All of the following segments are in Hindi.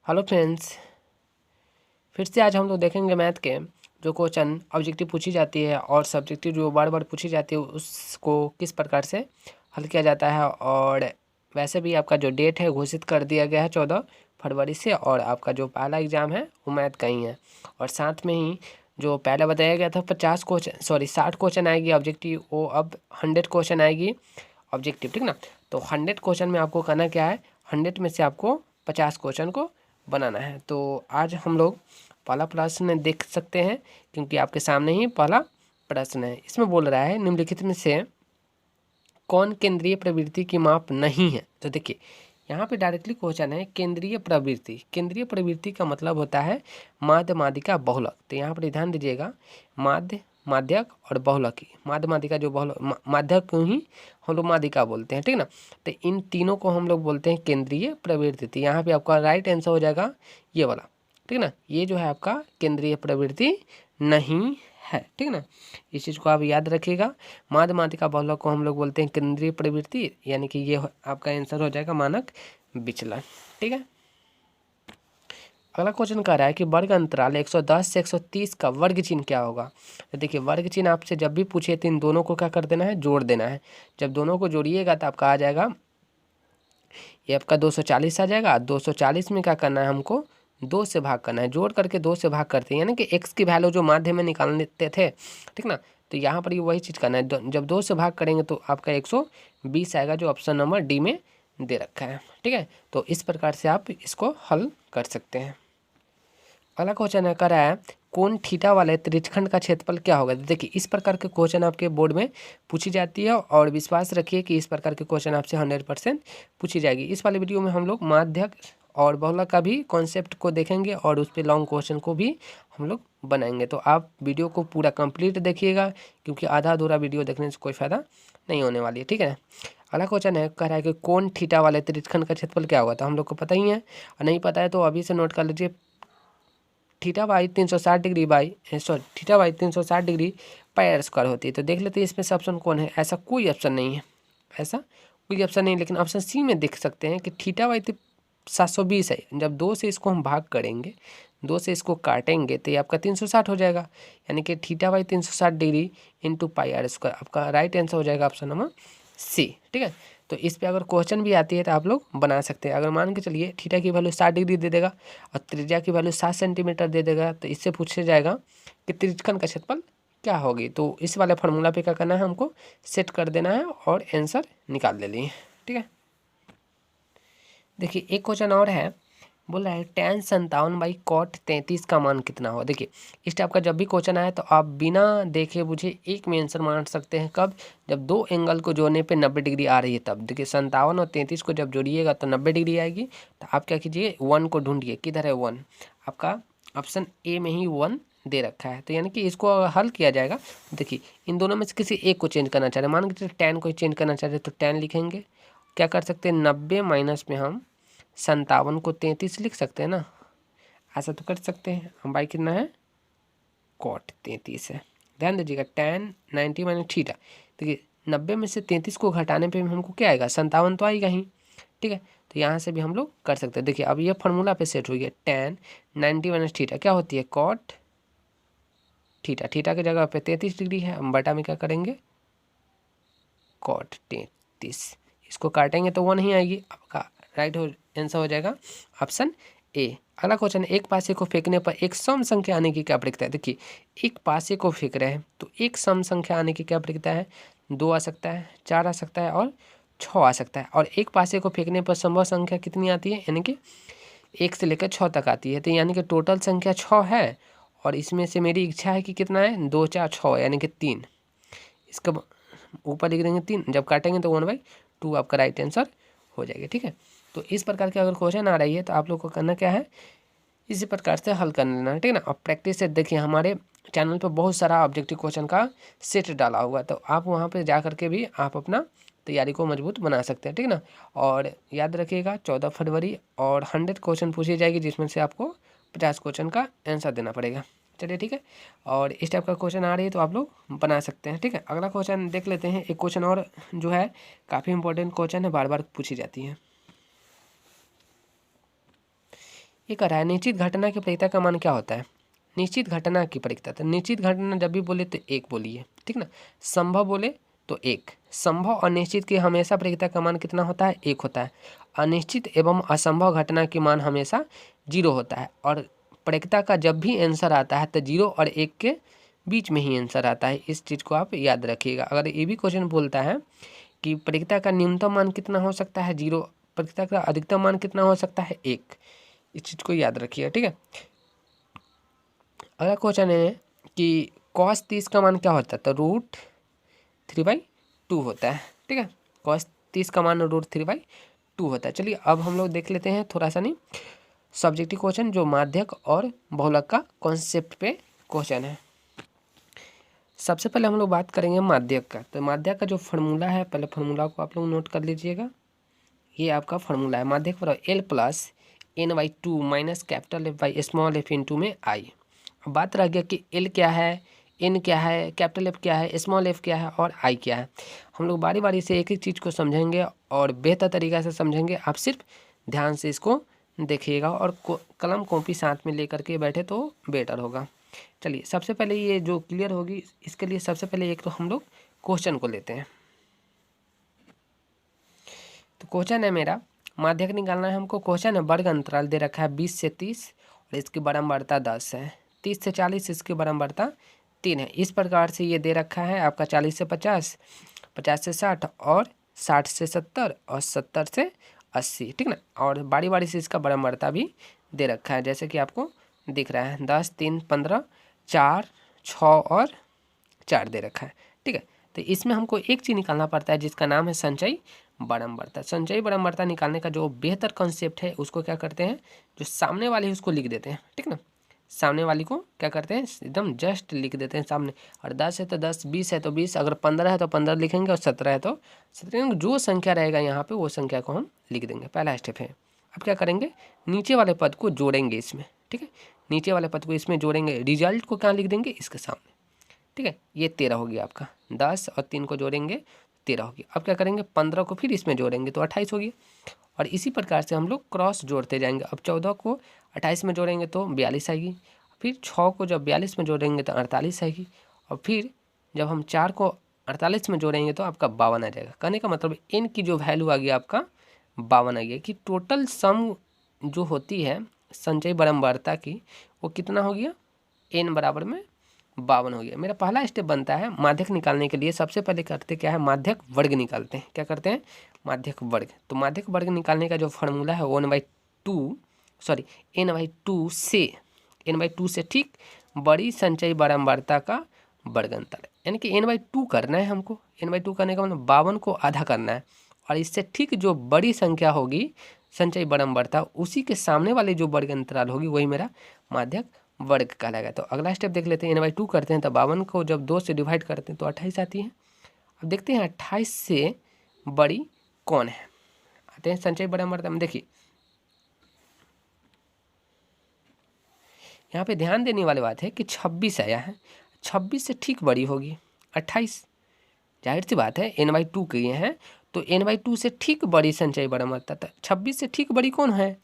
हेलो फ्रेंड्स, फिर से आज हम लोग देखेंगे मैथ के जो क्वेश्चन ऑब्जेक्टिव पूछी जाती है और सब्जेक्टिव जो बार बार पूछी जाती है उसको किस प्रकार से हल किया जाता है। और वैसे भी आपका जो डेट है घोषित कर दिया गया है 14 फरवरी से, और आपका जो पहला एग्ज़ाम है वो मैथ का ही है। और साथ में ही जो पहले बताया गया था 60 क्वेश्चन आएगी ऑब्जेक्टिव, वो अब 100 क्वेश्चन आएगी ऑब्जेक्टिव, ठीक ना। तो 100 क्वेश्चन में आपको करना क्या है, 100 में से आपको 50 क्वेश्चन को बनाना है। तो आज हम लोग पहला प्रश्न देख सकते हैं, क्योंकि आपके सामने ही पहला प्रश्न है। इसमें बोल रहा है निम्नलिखित में से कौन केंद्रीय प्रवृत्ति की माप नहीं है। तो देखिए यहाँ पे डायरेक्टली क्वेश्चन है केंद्रीय प्रवृत्ति। केंद्रीय प्रवृत्ति का मतलब होता है माध्य, माध्यिका, बहुलक। तो यहाँ पर ध्यान दीजिएगा, माध्य, माध्यक और बहुलकी। माध्य, माध्यिका जो माध्यक को ही हम लोग माध्यिका बोलते हैं, ठीक ना। तो इन तीनों को हम लोग बोलते हैं केंद्रीय प्रवृत्ति। तो यहाँ पे आपका राइट आंसर हो जाएगा ये वाला, ठीक ना। ये जो है आपका केंद्रीय प्रवृत्ति नहीं है, ठीक ना। इस चीज़ को आप याद रखिएगा। माध्य, माध्यिका, बहुलक को हम लोग बोलते हैं केंद्रीय प्रवृत्ति, यानी कि ये आपका आंसर हो जाएगा मानक विचलन, ठीक है। अगला क्वेश्चन कह रहा है कि वर्ग अंतराल 110 से 130 का वर्ग चिन्ह क्या होगा। तो देखिए वर्ग चिन्ह आपसे जब भी पूछे तो इन दोनों को क्या कर देना है, जोड़ देना है। जब दोनों को जोड़िएगा तो आपका आ जाएगा, ये आपका 240 आ जाएगा। 240 में क्या करना है, हमको 2 से भाग करना है। जोड़ करके 2 से भाग करते हैं, यानी कि x की वैल्यू जो माध्य में निकाल लेते थे, ठीक ना। तो यहाँ पर ये वही चीज़ करना है। जब 2 से भाग करेंगे तो आपका 120 आएगा, जो ऑप्शन नंबर डी में दे रखा है, ठीक है। तो इस प्रकार से आप इसको हल कर सकते हैं। अगला क्वेश्चन है, रहा है कोण थीटा वाले त्रिज्यखंड का क्षेत्रफल क्या होगा। देखिए इस प्रकार के क्वेश्चन आपके बोर्ड में पूछी जाती है, और विश्वास रखिए कि इस प्रकार के क्वेश्चन आपसे 100% पूछी जाएगी। इस वाले वीडियो में हम लोग माध्यक और बहुलक का भी कॉन्सेप्ट को देखेंगे, और उस पर लॉन्ग क्वेश्चन को भी हम लोग बनाएंगे। तो आप वीडियो को पूरा कंप्लीट देखिएगा, क्योंकि आधा अधूरा वीडियो देखने से कोई फ़ायदा नहीं होने वाली है, ठीक है। अगला क्वेश्चन है, कह रहा है कि कोण थीटा वाले त्रिज्यखंड का क्षेत्रफल क्या होगा। तो हम लोग को पता ही है, और नहीं पता है तो अभी से नोट कर लीजिए। Theta by 360 degree theta by 360 degree pi square होती है। तो देख लेते हैं इसमें से ऑप्शन कौन है। ऐसा कोई ऑप्शन नहीं है, ऐसा कोई ऑप्शन नहीं, लेकिन ऑप्शन सी में देख सकते हैं कि थीटा बाई 720 है। जब 2 से इसको हम भाग करेंगे, 2 से इसको काटेंगे तो ये आपका 360 हो जाएगा, यानी कि theta by 360 degree into pi r square. आपका राइट आंसर हो जाएगा ऑप्शन नंबर सी, ठीक है। तो इस पे अगर क्वेश्चन भी आती है तो आप लोग बना सकते हैं। अगर मान के चलिए थीटा की वैल्यू 60 डिग्री दे देगा और त्रिज्या की वैल्यू 7 सेंटीमीटर दे देगा, तो इससे पूछा जाएगा कि त्रिज्यखंड का क्षेत्रफल क्या होगी। तो इस वाले फार्मूला पे क्या करना है, हमको सेट कर देना है और आंसर निकाल ले लिए, ठीक है। देखिए एक क्वेश्चन और है, बोल रहा है tan 57 बाई cot 33 का मान कितना हो। देखिए इस टाइप का जब भी क्वेश्चन आए तो आप बिना देखे बुझे एक में आंसर मान सकते हैं। कब, जब दो एंगल को जोड़ने पे 90 डिग्री आ रही है तब। देखिए 57 और 33 को जब जोड़िएगा तो 90 डिग्री आएगी। तो आप क्या कीजिए, 1 को ढूंढिए, किधर है 1, आपका ऑप्शन ए में ही 1 दे रखा है। तो यानी कि इसको हल किया जाएगा। देखिए इन दोनों में से किसी एक को चेंज करना चाह रहे हैं, मान के tan को चेंज करना चाह रहे हैं तो tan लिखेंगे। क्या कर सकते हैं, 90 माइनस में हम 57 को 33 लिख सकते हैं ना, ऐसा तो कर सकते हैं हम। बाई कितना है, कॉट 33 है। ध्यान दीजिएगा tan 90 माइनस थीटा। देखिए 90 में से 33 को घटाने पे हमको क्या आएगा, 57 तो आएगा ही, ठीक है। तो यहाँ से भी हम लोग कर सकते हैं। देखिए अब ये फार्मूला पे सेट हो गया, tan 90 माइनस थीटा क्या होती है, कॉट थीटा। थीटा की जगह पे 33 डिग्री है, हम बटा में क्या करेंगे, कॉट 33। इसको काटेंगे तो 1 ही आएगी। आपका राइट आंसर हो जाएगा ऑप्शन ए। अगला क्वेश्चन, एक पासे को फेंकने पर एक सम संख्या आने की क्या प्रक्रिया है। देखिए एक पासे को फेंक रहे हैं तो एक सम संख्या आने की क्या प्रक्रिया है, 2 आ सकता है, 4 आ सकता है और 6 आ सकता है। और एक पासे को फेंकने पर संभव संख्या कितनी आती है, यानी कि 1 से लेकर 6 तक आती है। तो यानी कि टोटल संख्या 6 है, और इसमें से मेरी इच्छा है कि कितना है, 2 4 6 यानी कि 3। इसका ऊपर लिख देंगे 3, जब काटेंगे तो 1/2 आपका राइट आंसर हो जाएगा, ठीक है। तो इस प्रकार के अगर क्वेश्चन आ रही है तो आप लोग को करना क्या है, इसी प्रकार से हल कर लेना है, ठीक है ना। और प्रैक्टिस से देखिए हमारे चैनल पर बहुत सारा ऑब्जेक्टिव क्वेश्चन का सेट डाला हुआ, तो आप वहाँ पे जा करके भी आप अपना तैयारी को मजबूत बना सकते हैं, ठीक है ना। और याद रखिएगा 14 फरवरी और 100 क्वेश्चन पूछी जाएगी, जिसमें से आपको 50 क्वेश्चन का आंसर देना पड़ेगा। चलिए ठीक है, और इस टाइप का क्वेश्चन आ रही है तो आप लोग बना सकते हैं, ठीक है। अगला क्वेश्चन देख लेते हैं। एक क्वेश्चन और जो है काफ़ी इंपॉर्टेंट क्वेश्चन है, बार बार पूछी जाती है। ये कह रहा है निश्चित घटना की परिकता का मान क्या होता है। निश्चित घटना की परिकता, तो निश्चित घटना जब भी बोले तो एक बोलिए, ठीक ना। संभव बोले तो एक। संभव और निश्चित की हमेशा परिकता का मान कितना होता है, एक होता है। अनिश्चित एवं असंभव घटना की मान हमेशा 0 होता है। और परिकता का जब भी आंसर आता है तो 0 और 1 के बीच में ही आंसर आता है। इस चीज़ को आप याद रखिएगा। अगर ये भी क्वेश्चन बोलता है कि परिकता का न्यूनतम मान कितना हो सकता है, 0, परिकता का अधिकतम मान कितना हो सकता है, 1, इस चीज़ को याद रखिएगा, ठीक है। अगला क्वेश्चन है कि cos 30 का मान क्या होता है, तो √3/2 होता है, ठीक है। cos 30 का मान √3/2 होता है। चलिए अब हम लोग देख लेते हैं थोड़ा सा नहीं सब्जेक्टिव क्वेश्चन जो माध्यक और बहुलक का कॉन्सेप्ट पे क्वेश्चन है। सबसे पहले हम लोग बात करेंगे माध्यक का। तो माध्यक का जो फार्मूला है, पहले फार्मूला को आप लोग नोट कर लीजिएगा। ये आपका फार्मूला है, माध्यक बराबर L + n/2 minus capital F by small f into में I। अब बात रह गया कि L क्या है, N क्या है, कैपिटल F क्या है, स्मॉल f क्या है और I क्या है। हम लोग बारी बारी से एक एक चीज़ को समझेंगे और बेहतर तरीक़ा से समझेंगे। आप सिर्फ ध्यान से इसको देखिएगा और कलम कॉपी साथ में लेकर के बैठे तो बेटर होगा। चलिए सबसे पहले ये जो क्लियर होगी, इसके लिए सबसे पहले एक तो हम लोग क्वेश्चन को लेते हैं। तो क्वेश्चन है मेरा, माध्यक निकालना है हमको। क्वेश्चन है वर्ग अंतराल दे रखा है 20 से 30 और इसकी बारंबारता 10 है। 30 से 40 इसकी बारंबारता 3 है। इस प्रकार से ये दे रखा है आपका 40 से 50, 50 से 60 और 60 से 70 और 70 से 80, ठीक ना। और बारी बारी से इसका बारंबारता भी दे रखा है जैसे कि आपको दिख रहा है 10, 3, 15, 4, 6 और 4 दे रखा है, ठीक है। तो इसमें हमको एक चीज़ निकालना पड़ता है जिसका नाम है संचयी बारंबारता। संचयी बारंबारता निकालने का जो बेहतर कॉन्सेप्ट है उसको क्या करते हैं, जो सामने वाली है उसको लिख देते हैं, ठीक ना। सामने वाली को क्या करते हैं, एकदम जस्ट लिख देते हैं सामने। और 10 है तो 10, 20 है तो 20, अगर 15 है तो 15 लिखेंगे और 17 है तो 17। जो संख्या रहेगा यहाँ पे वो संख्या को हम लिख देंगे। पहला स्टेप है। अब क्या करेंगे, नीचे वाले पद को जोड़ेंगे इसमें, ठीक है। नीचे वाले पद को इसमें जोड़ेंगे, रिजल्ट को क्या लिख देंगे, इसके सामने, ठीक है। ये 13 होगी आपका, 10 और 3 को जोड़ेंगे 13 होगी। अब क्या करेंगे, 15 को फिर इसमें जोड़ेंगे तो 28 होगी। और इसी प्रकार से हम लोग क्रॉस जोड़ते जाएंगे। अब 14 को 28 में जोड़ेंगे तो 42 आएगी। फिर 6 को जब 42 में जोड़ेंगे तो 48 आएगी। और फिर जब हम 4 को 48 में जोड़ेंगे तो आपका 52 आ जाएगा। कहने का मतलब n की जो वैल्यू आ गई आपका 52 आ गया। कि टोटल सम जो होती है संचयी बारंबारता की वो कितना हो गया, n बराबर में 52 हो गया। मेरा पहला स्टेप बनता है माध्यक निकालने के लिए। सबसे पहले करते क्या है, माध्यक वर्ग निकालते हैं। क्या करते हैं, माध्यक वर्ग। तो माध्यक वर्ग निकालने का जो फार्मूला है n/2 से ठीक बड़ी संचयी बारंबारता का वर्ग अंतर, यानी कि n/2 करना है हमको। n/2 करने का मतलब 52 को आधा करना है। और इससे ठीक जो बड़ी संख्या होगी संचयी बारंबारता, उसी के सामने वाली जो वर्ग अंतराल होगी वही मेरा माध्यक वर्ग कहलाएगा। तो अगला स्टेप देख लेते हैं। n/2 करते हैं तो 52 को जब 2 से डिवाइड करते हैं तो 28 आती है। अब देखते हैं 28 से बड़ी कौन है। आते हैं संचयी बारंबारता में। देखिए यहाँ पे ध्यान देने वाली बात है कि 26 आया है, 26 से ठीक बड़ी होगी 28। जाहिर सी बात है n/2 किए हैं तो n/2 से ठीक बड़ी संचयी बारंबारता। 26 से ठीक बड़ी कौन है,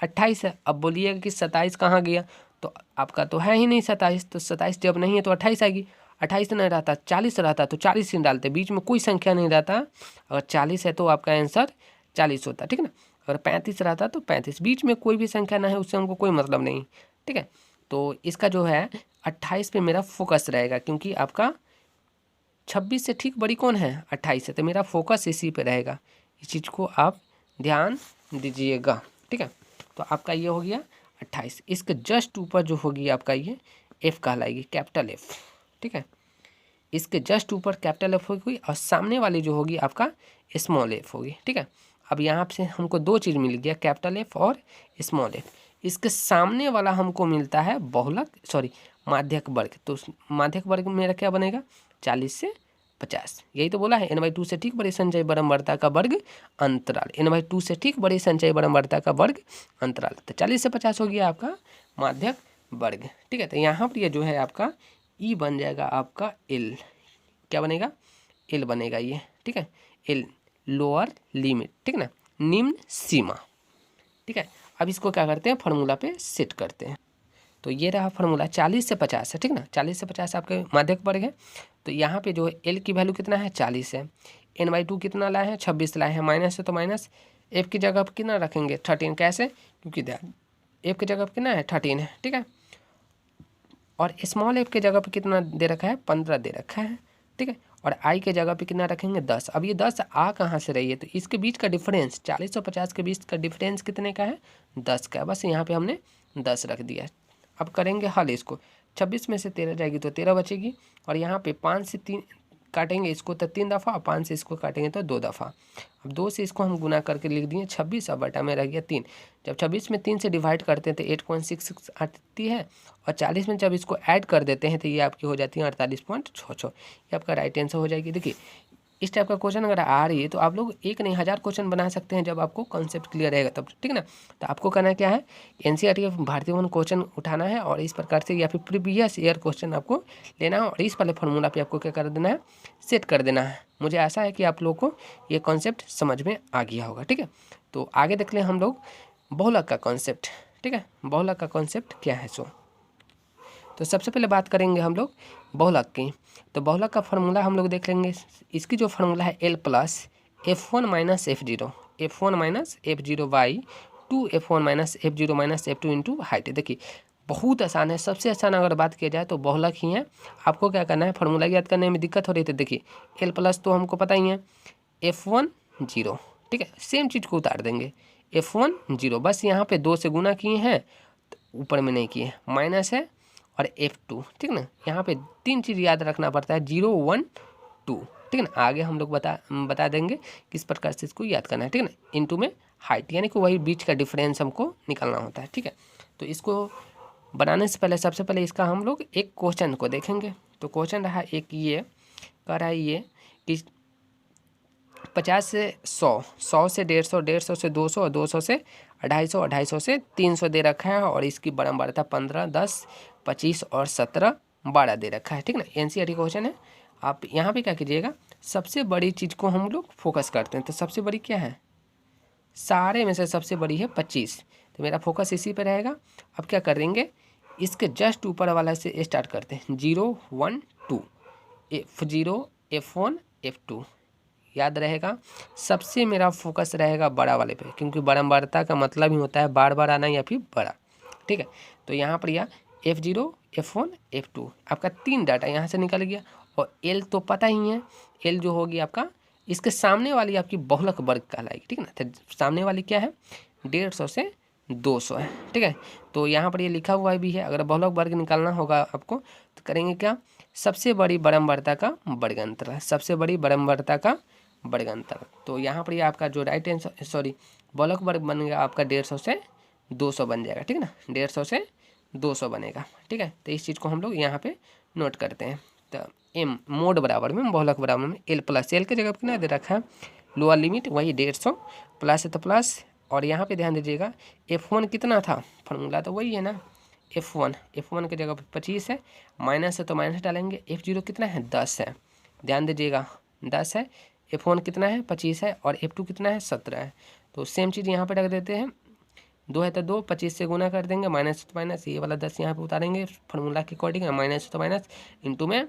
28 है। अब बोलिएगा कि 27 कहाँ गया, तो आपका तो है ही नहीं 27। तो 27 जब नहीं है तो 28 आएगी। 28 नहीं रहता, 40 रहता तो 40 ही डालते, बीच में कोई संख्या नहीं रहता। अगर 40 है तो आपका आंसर 40 होता, ठीक है ना। अगर 35 रहता तो 35, बीच में कोई भी संख्या ना है उससे हमको कोई मतलब नहीं, ठीक है। तो इसका जो है 28 पे मेरा फोकस रहेगा, क्योंकि आपका 26 से ठीक बड़ी कौन है, 28 है। तो मेरा फोकस इसी पे रहेगा। इस चीज़ को आप ध्यान दीजिएगा, ठीक है। तो आपका ये हो गया 28। इसके जस्ट ऊपर जो होगी आपका ये F कहलाएगी, कैपिटल F, ठीक है। इसके जस्ट ऊपर कैपिटल F होगी और सामने वाली जो होगी आपका स्मॉल f होगी, ठीक है। अब यहाँ से हमको दो चीज़ मिल गया, कैपिटल F और स्मॉल f। इसके सामने वाला हमको मिलता है माध्यक वर्ग। तो माध्यक वर्ग मेरा क्या बनेगा, 40 से 50। यही तो बोला है n/2 से ठीक बड़ी संचयी बारंबारता का वर्ग अंतराल। n/2 से ठीक बड़ी संचयी बारंबारता का वर्ग अंतराल। तो 40 से 50 हो गया आपका माध्यक वर्ग, ठीक है। तो यहाँ पर ये जो है आपका ई बन जाएगा आपका एल। क्या बनेगा, एल बनेगा ये, ठीक है। एल लोअर लिमिट, ठीक है ना, निम्न सीमा, ठीक है। अब इसको क्या करते हैं, फार्मूला पे सेट करते हैं। तो ये रहा फार्मूला 40 से 50 है, ठीक ना, 40 से 50 आपके माध्यक वर्ग है। तो यहाँ पे जो है एल की वैल्यू कितना है 40 है, n/2 कितना लाए हैं 26 लाए हैं, माइनस है तो माइनस, एफ की जगह पर कितना रखेंगे 13, कैसे, क्योंकि एफ की जगह पर कितना है 13 है, ठीक है। और स्मॉल एफ के जगह पे कितना दे रखा है 15 दे रखा है, ठीक है। और आई के जगह पे कितना रखेंगे 10। अब ये 10 आ कहाँ से रही है, तो इसके बीच का डिफरेंस 40 और 50 के बीच का डिफरेंस कितने का है 10 का, बस यहाँ पे हमने 10 रख दिया। अब करेंगे हल इसको, 26 में से 13 जाएगी तो 13 बचेगी, और यहाँ पे 5 से 3 काटेंगे इसको तो 3 दफ़ा, और 5 से इसको काटेंगे तो 2 दफ़ा। अब 2 से इसको हम गुना करके लिख दिए 26, अब बटा में रह गया 3। जब 26 में 3 से डिवाइड करते हैं तो 8.66 आती है, और 40 में जब इसको ऐड कर देते हैं तो ये आपकी हो जाती है 48.66। ये आपका राइट आंसर हो जाएगी। देखिए इस टाइप का क्वेश्चन अगर आ रही है तो आप लोग एक नहीं 1000 क्वेश्चन बना सकते हैं जब आपको कॉन्सेप्ट क्लियर रहेगा तब, ठीक है ना। तो आपको करना क्या है, एनसीईआरटी भारतीय वन क्वेश्चन उठाना है और इस प्रकार से या फिर प्रीवियस ईयर क्वेश्चन आपको लेना है, और इस वाले फार्मूला पे आपको क्या कर देना है, सेट कर देना है। मुझे आशा है कि आप लोग को ये कॉन्सेप्ट समझ में आ गया होगा, ठीक है। तो आगे देख लें हम लोग बहुलक का कॉन्सेप्ट, ठीक है। बहुलक का कॉन्सेप्ट क्या है सो, तो सबसे पहले बात करेंगे हम लोग बहुलक की। तो बहुलक का फार्मूला हम लोग देख लेंगे। इसकी जो फार्मूला है L plus F1 minus F0, F1 minus F0 by 2 F1 minus F0 minus F2 into height. देखिए बहुत आसान है, सबसे आसान अगर बात किया जाए तो बहुलक ही है। आपको क्या करना है, फार्मूला याद करने में दिक्कत हो रही थी, देखिए L प्लस तो हमको पता ही है, F1 0, ठीक है, सेम चीज़ को उतार देंगे, F1 0, बस यहाँ पे 2 से गुना किए हैं, ऊपर में नहीं किए, माइनस है और F2, ठीक है ना। यहाँ पे 3 चीज़ याद रखना पड़ता है, 0 1 2, ठीक है ना। आगे हम लोग बता देंगे किस प्रकार से इसको याद करना है, ठीक है ना। इनटू में हाइट, यानी कि वही बीच का डिफरेंस हमको निकालना होता है, ठीक है। तो इसको बनाने से पहले सबसे पहले इसका हम लोग एक क्वेश्चन को देखेंगे। तो क्वेश्चन रहा एक, ये कह रहा है ये कि 50 से 100, 100 से 150, 150 से 200 और 200 से 250, 250 से 300 दे रखा है, और इसकी बारंबारता 15, 10, 25 और 17, 12 दे रखा है, ठीक ना। एनसीईआरटी क्वेश्चन है। आप यहाँ पे क्या कीजिएगा, सबसे बड़ी चीज़ को हम लोग फोकस करते हैं। तो सबसे बड़ी क्या है, सारे में से सबसे बड़ी है 25, तो मेरा फोकस इसी पे रहेगा। अब क्या करेंगे, इसके जस्ट ऊपर वाला से स्टार्ट करते हैं, 0 1 2, F0 F1 F2, याद रहेगा। सबसे मेरा फोकस रहेगा बड़ा वाले पे, क्योंकि बारंबारता का मतलब ही होता है बार बार आना या फिर बड़ा, ठीक है। तो यहाँ पर यह F0 F1 F2 आपका 3 डाटा यहाँ से निकल गया, और L तो पता ही है, L जो होगी आपका इसके सामने वाली आपकी बहुलक वर्ग कहलाएगी, ठीक है ना। तो सामने वाली क्या है, 150 से 200 है, ठीक है। तो यहाँ पर ये लिखा हुआ भी है, अगर बहुलक वर्ग निकालना होगा आपको तो करेंगे क्या, सबसे बड़ी बारंबारता का वर्गांतर, सबसे बड़ी बारंबारता का वर्गांतर। तो यहाँ पर ये आपका जो राइट आंसर, सॉरी, बहुलक वर्ग बनेगा आपका 150 से 200 बन जाएगा, ठीक है ना, 150 से 200 बनेगा, ठीक है। तो इस चीज़ को हम लोग यहाँ पे नोट करते हैं। तो एम मोड बराबर में बहुलक बराबर में L प्लस, L के जगह कितना दे रखा है, लोअर लिमिट वही 150, प्लस है तो प्लस, और यहाँ पे ध्यान दीजिएगा F1 कितना था, फार्मूला तो वही है ना, F1 के जगह पे 25 है, माइनस है तो माइनस डालेंगे, F0 कितना है 10 है, ध्यान दीजिएगा 10 है, F1 कितना है 25 है, और F2 कितना है 17 है। तो सेम चीज़ यहाँ पे रख देते हैं, 2 है तो 2, 25 से गुना कर देंगे, माइनस तो माइनस, ये वाला 10 यहाँ पे उतारेंगे फार्मूला के अकॉर्डिंग, माइनस तो माइनस, इंटू में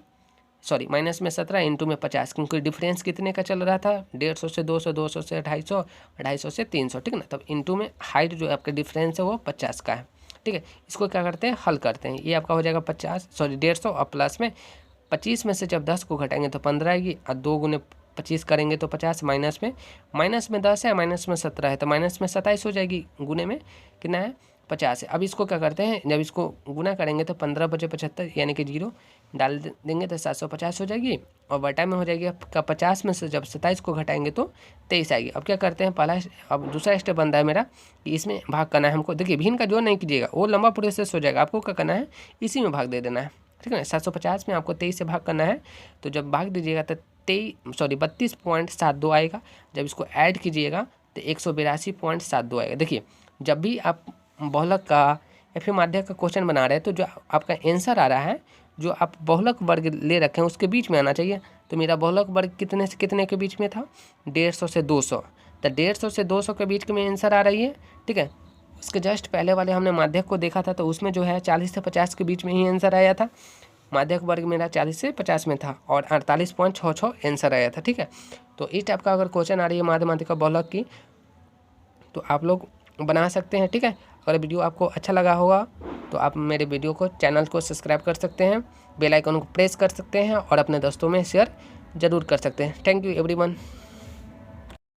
सॉरी माइनस में 17 इंटू में 50, क्योंकि डिफरेंस कितने का चल रहा था, 150 से 200, 200 से 250, 250 से 300, ठीक है ना। तब इंटू में हाइट जो आपका डिफरेंस है वो 50 का है, ठीक है। इसको क्या करते हैं, हल करते हैं, ये आपका हो जाएगा 150 और प्लस में 25 में से जब 10 को घटाएंगे तो 15 आएगी, और 2 गुने 25 करेंगे तो 50, माइनस में 10 है, माइनस में 17 है, तो माइनस में 27 हो जाएगी, गुने में कितना है 50 है। अब इसको क्या करते हैं, जब इसको गुना करेंगे तो 15 बचे 75, यानी कि 0 डाल देंगे तो 750 हो जाएगी, और बटा में हो जाएगी आपका 50 में से जब 27 को घटाएंगे तो 23 आएगी। अब क्या करते हैं, पहला अब दूसरा स्टेप बनता है मेरा कि इसमें भाग करना है हमको। देखिए भिन्न का जो नहीं कीजिएगा वो लंबा प्रोसेस हो जाएगा, आपको क्या करना है, इसी में भाग दे देना है, ठीक है ना। 750 में आपको 23 से भाग करना है, तो जब भाग दीजिएगा तो 32.72 आएगा, जब इसको ऐड कीजिएगा तो 182.72 आएगा। देखिए जब भी आप बहुलक का या फिर माध्यक का क्वेश्चन बना रहे हैं तो जो आपका आंसर आ रहा है, जो आप बहुलक वर्ग ले रखे हैं उसके बीच में आना चाहिए। तो मेरा बहुलक वर्ग कितने से कितने के बीच में था, 150 से 200, तो 150 से 200 के बीच में आंसर आ रही है, ठीक है। उसके जस्ट पहले वाले हमने माध्यक को देखा था, तो उसमें जो है 40 से 50 के बीच में ही आंसर आया था। माध्यक वर्ग मेरा 40 से 50 में था और 48.66 आंसर आया था। ठीक है, तो इस टाइप का अगर क्वेश्चन आ रही है माध्यमिका बहुलक की तो आप लोग बना सकते हैं। ठीक है, अगर वीडियो आपको अच्छा लगा होगा तो आप मेरे वीडियो को चैनल को सब्सक्राइब कर सकते हैं, बेल आइकन को प्रेस कर सकते हैं और अपने दोस्तों में शेयर ज़रूर कर सकते हैं। Thank you everyone.